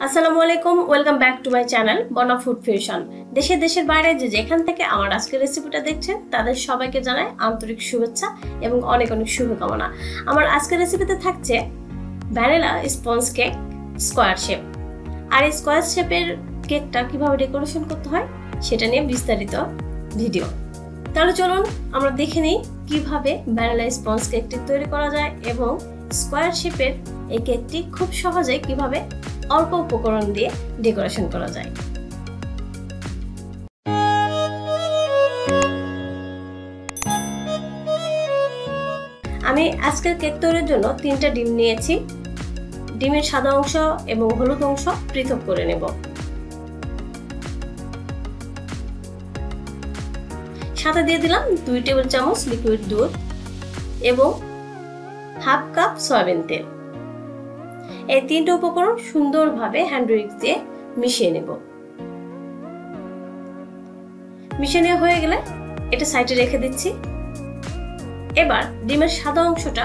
আসসালামু আলাইকুম, welcome back to my channel Borna food fusion. দেশের বাইরে যে যেখান থেকে আমার আজকের রেসিপিটা দেখছেন তাদের সবাইকে জানাই আন্তরিক শুভেচ্ছা এবং অনেক অনেক শুভকামনা। আমার আজকের রেসিপিতে থাকছে vanilla sponge cake square shape. আর এই স্কোয়ার শেপের কেকটা কিভাবে ডেকোরেশন করতে হয় সেটা নিয়ে বিস্তারিত ভিডিও। তাহলে চলুন আমরা দেখে নিই কিভাবে ভ্যানিলা স্পঞ্জ কেকটি তৈরি করা যায় এবং স্কোয়ার শেপের এই কেকটি খুব সহজে কিভাবে অল্প উপকরণ দিয়ে ডেকোরেশন করা যায়। আমি আজকের কেক তৈরির জন্য 3টা ডিম নিয়েছি। ডিমের সাদা অংশ এবং হলুদ অংশ পৃথক করে নেব। সাথে দিয়ে দিলাম 2 টেবিল চামচ লিকুইড দুধ এবং হাফ কাপ সয়াবিন তেল। এই 3টা উপকরণ সুন্দরভাবে হ্যান্ড উইক্স দিয়ে মিশিয়ে নেব। মিশিয়ে নেওয়া হয়ে গেলে এটা সাইডে রেখে দিচ্ছি। এবার ডিমের সাদা অংশটা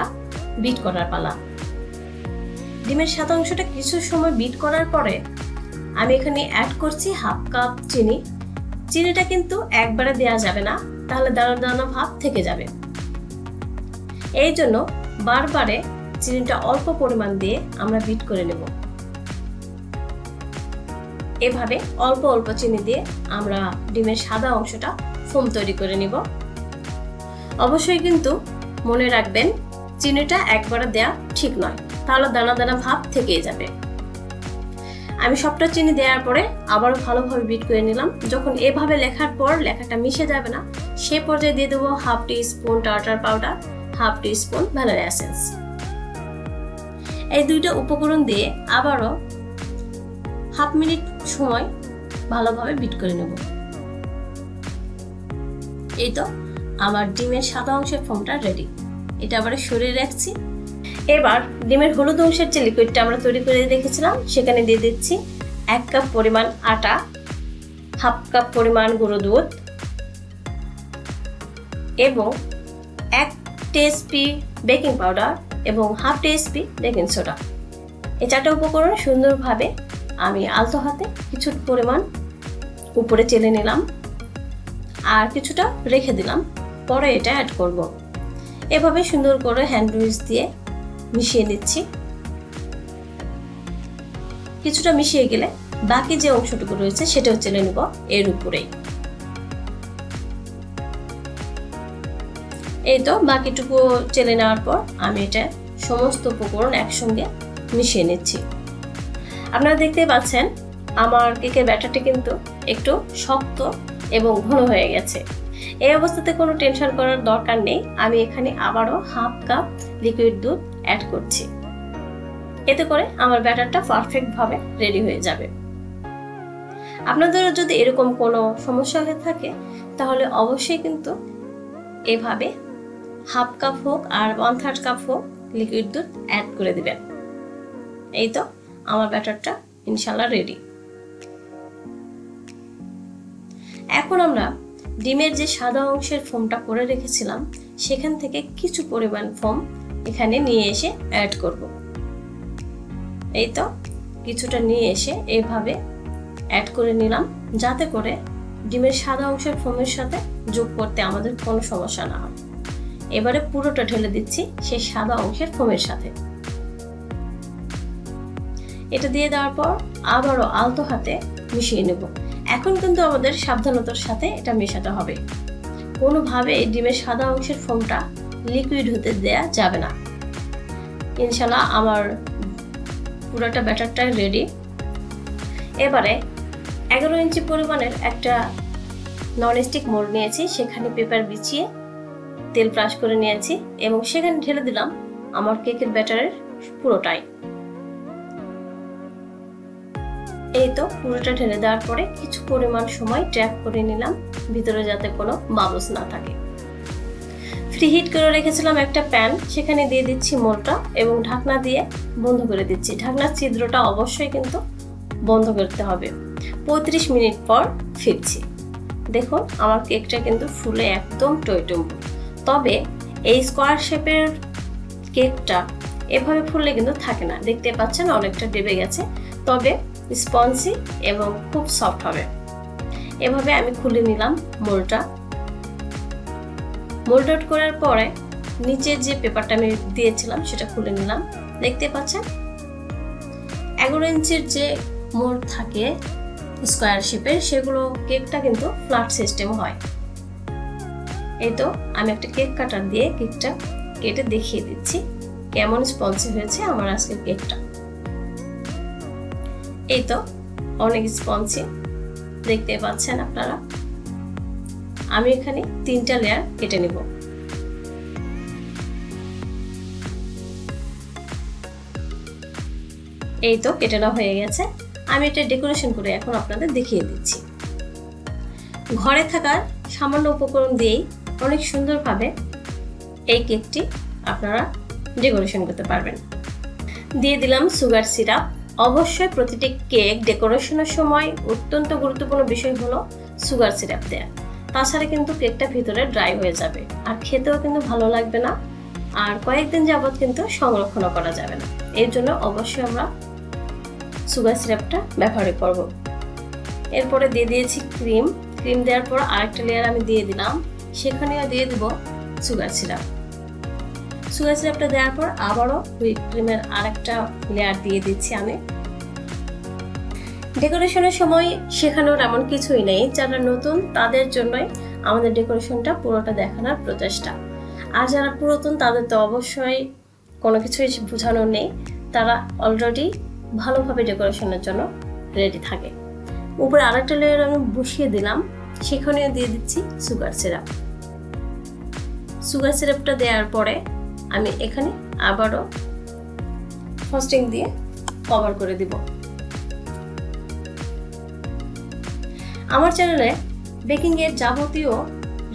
বিট করার পালা। ডিমের সাদা অংশটা কিছু সময় বিট করার পরে আমি এখানে অ্যাড করছি হাফ কাপ চিনি। চিনিটা কিন্তু একবারে দেওয়া যাবে না, তাহলে দানা দানা ভাব থেকে যাবে। এই জন্য বারবারে চিনিটা অল্প পরিমাণ দিয়ে আমরা বিট করে নেব। এভাবে অল্প অল্প চিনি দিয়ে আমরা ডিমের সাদা অংশটা ফোম তৈরি করে নিব। অবশ্যই কিন্তু মনে রাখবেন চিনিটা একবারে দেয়া ঠিক নয়, তাহলে দানা দানা ভাব থেকেই যাবে। আমি সবটা চিনি দেওয়ার পরে আবারও ভালোভাবে বিট করে নিলাম। যখন এভাবে লেখার পর লেখাটা মিশে যাবে না, সে পর্যায়ে দিয়ে দেবো হাফ টি স্পুন টার্টার পাউডার, হাফ টি স্পুন ভ্যানিলা এসেন্স। এই 2টা উপকরণ দিয়ে আবারও হাফ মিনিট সময় ভালোভাবে বিট করে নেব। এই তো আমার ডিমের সাদা অংশের ফোমটা রেডি। এটা আবার সরিয়ে রাখছি। এবার ডিমের হলুদ অংশের যে লিকুইডটা আমরা তৈরি করে রেখেছিলাম সেখানে দিয়ে দিচ্ছি 1 কাপ পরিমাণ আটা, হাফ কাপ পরিমাণ গুঁড়ো দুধ এবং 1 টিস্পুন বেকিং পাউডার এবং হাফ টিস্পুন বেকিং সোডা। এই 4টা উপকরণ সুন্দরভাবে আমি আলতো হাতে কিছু পরিমাণ উপরে চেলে নিলাম আর কিছুটা রেখে দিলাম, পরে এটা অ্যাড করব। এভাবে সুন্দর করে হ্যান্ড উইক্স দিয়ে মিশিয়ে নিচ্ছি। কিছুটা মিশিয়ে গেলে বাকি যে অংশটুকু রয়েছে সেটাও চেলে নেব এর উপরেই। এই তো বাকিটুকু চেলে নেওয়ার পর আমি এটা সমস্ত উপকরণ একসঙ্গে মিশিয়ে নিচ্ছি। আপনারা দেখতে পাচ্ছেন আমার কেকের ব্যাটারটি কিন্তু একটু শক্ত এবং ঘন হয়ে গেছে। এই অবস্থাতে কোনো টেনশন করার দরকার নেই। আমি এখানে আবারও হাফ কাপ লিকুইড দুধ অ্যাড করছি। এতে করে আমার ব্যাটারটা পারফেক্ট ভাবে রেডি হয়ে যাবে। আপনাদেরও যদি এরকম কোনো সমস্যা হয়ে থাকে তাহলে অবশ্যই কিন্তু এভাবে হাফ কাপ হোক আর 1/3 কাপ হোক লিকুইড দুধ অ্যাড করে দিবেন। এই তো আমার ব্যাটারটা ইনশাআল্লাহ রেডি। এখন আমরা ডিমের যে সাদা অংশের ফোমটা করে রেখেছিলাম সেখান থেকে কিছু পরিমাণ ফোম এখানে নিয়ে এসে অ্যাড করব। এই তো কিছুটা নিয়ে এসে এইভাবে অ্যাড করে নিলাম, যাতে করে ডিমের সাদা অংশের ফোমের সাথে যোগ করতে আমাদের কোনো সমস্যা না হয়। এবারে পুরোটা ঢেলে দিচ্ছি সেই সাদা অংশের ফোমের সাথে। এটা দিয়ে দেওয়ার পর আবারও আলতো হাতে মিশিয়ে নেব। এখন কিন্তু আমাদের সাবধানতার সাথে এটা মেশাতে হবে। কোনোভাবে ডিমের সাদা অংশের ফোমটা লিকুইড হতে দেয়া যাবে না। ইনশাআল্লাহ আমার পুরোটা ব্যাটারটা রেডি। এবারে 11 ইঞ্চি পরিমাণের একটা ননস্টিক মোল্ড নিয়েছি, সেখানে পেপার বিছিয়ে তেল ব্রাশ করে নিয়েছি এবং সেখানে ঢেলে দিলাম আমার কেকের ব্যাটারের পুরোটাই। এই তো পুরোটা ঢেলে দেওয়ার পরে কিছু পরিমাণ সময় ট্র্যাপ করে নিলাম, ভিতরে যাতে কোনো বাবলস না থাকে। ফ্রি হিট করে রেখেছিলাম একটা প্যান, সেখানে দিয়ে দিচ্ছি মোলটা এবং ঢাকনা দিয়ে বন্ধ করে দিচ্ছি। ঢাকনার ছিদ্রটা অবশ্যই কিন্তু বন্ধ করতে হবে। 35 মিনিট পর ফিরছি। দেখুন আমার কেকটা কিন্তু ফুলে একদম টইটুম্বু। তবে এই স্কোয়ার শেপের কেকটা এভাবে ফুললে কিন্তু থাকে না, দেখতে পাচ্ছেন অনেকটা ডেবে গেছে। তবে স্পঞ্জি এবং খুব সফট হবে। এভাবে আমি খুলে নিলাম মোল্ডটা। মোল্ড আউট করার পরে নিচে যে পেপারটা আমি দিয়েছিলাম সেটা খুলে নিলাম। দেখতে পাচ্ছেন 11 ইঞ্চির যে মোল্ড থাকে স্কোয়ার শেপের, সেগুলো কেকটা কিন্তু ফ্ল্যাট সিস্টেম হয়। এই তো আমি একটা কেক কাটার দিয়ে কেকটা কেটে দেখিয়ে দিচ্ছি কেমন স্পঞ্জি হয়েছে আমার আজকের কেকটা। এই তো অনেক স্পঞ্জি দেখতে পাচ্ছেন আপনারা। আমি এখানে 3টা লেয়ার কেটে নিব। এই তো কেটে নেওয়া হয়ে গেছে। আমি এটা ডেকোরেশন করে এখন আপনাদের দেখিয়ে দিচ্ছি। ঘরে থাকা সামান্য উপকরণ দিয়েই অনেক সুন্দরভাবে এই কেকটি আপনারা ডেকোরেশন করতে পারবেন। দিয়ে দিলাম সুগার সিরাপ। অবশ্যই প্রতিটি কেক ডেকোরেশনের সময় অত্যন্ত গুরুত্বপূর্ণ বিষয় হলো সুগার সিরাপ দেয়া। তাছাড়া কিন্তু কেকটা ভিতরে ড্রাই হয়ে যাবে আর খেতেও কিন্তু ভালো লাগবে না, আর কয়েকদিন যাবত কিন্তু সংরক্ষণও করা যাবে না। এর জন্য অবশ্যই আমরা সুগার সিরাপটা ব্যবহার করব। এরপরে দিয়ে দিয়েছি ক্রিম। ক্রিম দেওয়ার পর আরেকটা লেয়ার আমি দিয়ে দিলাম, সেখানেও দিয়ে দিব সুগার সিরাপ। সুগার সিরাপটা দেওয়ার পর আবারও হুইপ ক্রিমের আরেকটা লেয়ার দিয়ে দিচ্ছি আমি। ডেকোরেশনের সময় শেখানোর এমন কিছুই নেই, যারা নতুন তাদের জন্যই আমাদের ডেকোরেশনটা পুরোটা দেখানোর প্রচেষ্টা। আর যারা পুরাতন তাদের তো অবশ্যই কোনো কিছুই বোঝানোর নেই, তারা অলরেডি ভালোভাবে ডেকোরেশনের জন্য রেডি থাকে। উপরে আরেকটা লেয়ার আমি বসিয়ে দিলাম, সেখানেও দিয়ে দিচ্ছি সুগার সিরাপ। সুগার সিরাপটা দেওয়ার পরে আমি এখানে আবারও ফ্রস্টিং দিয়ে কভার করে দিব। আমার চ্যানেলে বেকিং এর যাবতীয়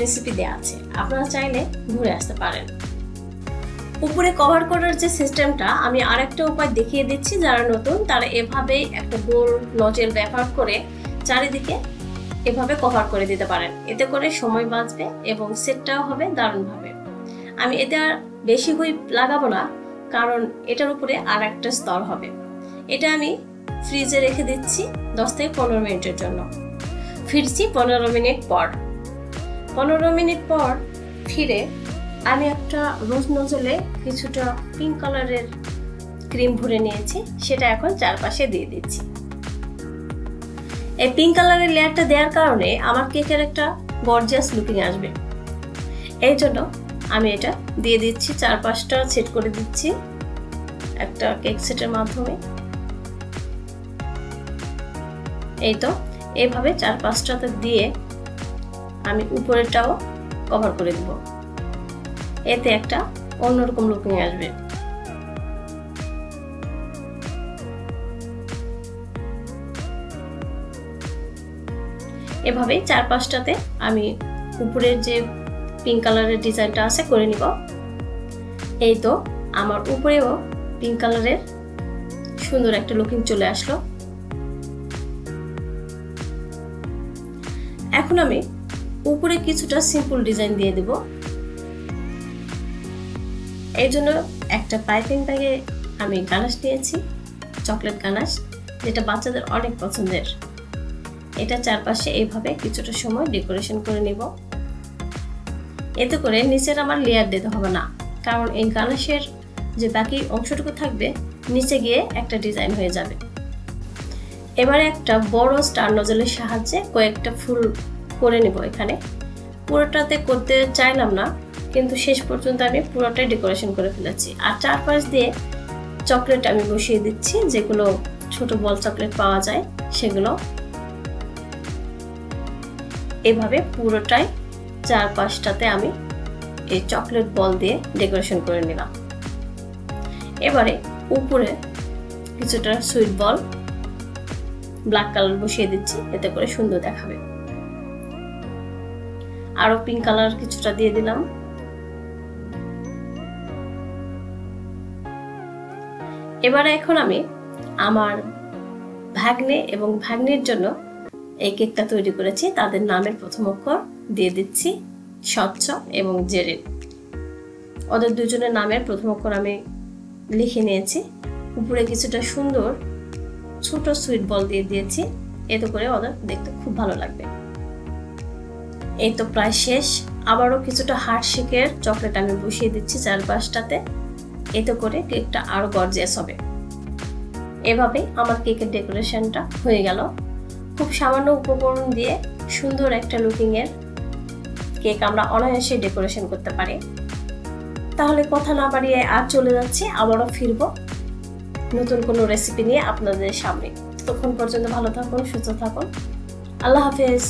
রেসিপি দেওয়া আছে, আপনারা চাইলে ঘুরে আসতে পারেন। উপরে কভার করার যে সিস্টেমটা আমি আরেকটা উপায় দেখিয়ে দিচ্ছি। যারা নতুন তারা এভাবে একটা গোল নজেল ব্যবহার করে চারিদিকে এভাবে কভার করে দিতে পারেন। এতে করে সময় বাঁচবে এবং সেটটাও হবে দারুণভাবে। আমি এতে আর বেশি হুইপ লাগাবো না, কারণ এটার উপরে আর একটা স্তর হবে। এটা আমি ফ্রিজে রেখে দিচ্ছি 10 থেকে 15 মিনিটের জন্য। ফিরছি 15 মিনিট পর। 15 মিনিট পর ফিরে আমি একটা রোজ নজলে কিছুটা পিঙ্ক কালারের ক্রিম ভরে নিয়েছি, সেটা এখন চারপাশে দিয়ে দিচ্ছি। এই পিঙ্ক কালারের লেয়ারটা দেওয়ার কারণে আমার কেকের একটা গর্জিয়াস লুকিং আসবে। এই জন্য আমি এটা দিয়ে দিচ্ছি, চারপাশটা সেট করে দিচ্ছি একটা কেক সেটের মাধ্যমে। এই তো এইভাবে চারপাশটাতে দিয়ে আমি উপরেরটাও কভার করে দিব। এতে একটা অন্যরকম লুকিং আসবে। এভাবে চারপাশটাতে আমি উপরের যে পিঙ্ক কালারের ডিজাইনটা আছে করে নিব। এই তো আমার উপরেও পিঙ্ক কালারের সুন্দর একটা লুকিং চলে আসলো। এখন আমি উপরে কিছুটা সিম্পল ডিজাইন দিয়ে দেব। এই জন্য একটা পাইপিং ব্যাগে আমি গানাশ নিয়েছি, চকলেট গানাশ, যেটা বাচ্চাদের অনেক পছন্দের। এটা চারপাশে এইভাবে কিছুটা সময় ডেকোরেশন করে নিব। এতে করে নিচের আমার লেয়ার দিতে হবে না, কারণ এই গানাশের যে বাকি অংশটুকু থাকবে নিচে গিয়ে একটা ডিজাইন হয়ে যাবে। এবারে একটা বড় স্টার নজলের সাহায্যে কয়েকটা ফুল করে নেব। এখানে পুরোটাতে করতে চাইলাম না, কিন্তু শেষ পর্যন্ত আমি পুরোটাই ডেকোরেশন করে ফেলেছি। আর চারপাশ দিয়ে চকলেট আমি বসিয়ে দিচ্ছি, যেগুলো ছোট বল চকলেট পাওয়া যায় সেগুলো। এভাবে পুরোটাই চারপাশটাতে আমি এই চকলেট বল দিয়ে ডেকোরেশন করে নিলাম। এবারে উপরে কিছুটা সুইট বল ব্ল্যাক কালার বসিয়ে দিচ্ছি, এতে করে সুন্দর দেখাবে। আরো পিঙ্ক কালার কিছুটা দিয়ে দিলাম। এবারে এখন আমি আমার ভাগ্নে এবং ভাগ্নির জন্য এই কেকটা তৈরি করেছি, তাদের নামের প্রথম অক্ষর দিয়ে দিচ্ছি স্বচ্ছ এবং জেরিন। ওদের দুজনের নামের প্রথম অক্ষর আমি লিখে নিয়েছি। উপরে কিছুটা সুন্দর ছোট সুইট বল দিয়ে দিয়েছি, এতে করে ওদের দেখতে খুব ভালো লাগবে। এই তো প্রায় শেষ। আবারও কিছুটা হার্ট শেকের চকলেট আমি বসিয়ে দিচ্ছি চারপাশটাতে, এতে করে কেকটা আরো গর্জিয়াস হবে। এভাবে আমার কেকের ডেকোরেশনটা হয়ে গেল। খুব সামান্য উপকরণ দিয়ে সুন্দর একটা লুকিং এর কেক আমরা অনায়াসে ডেকোরেশন করতে পারি। তাহলে কথা না বাড়িয়ে আর চলে যাচ্ছি, আবারও ফিরবো নতুন কোনো রেসিপি নিয়ে আপনাদের সামনে। ততক্ষণ পর্যন্ত ভালো থাকুন, সুস্থ থাকুন। আল্লাহ হাফেজ।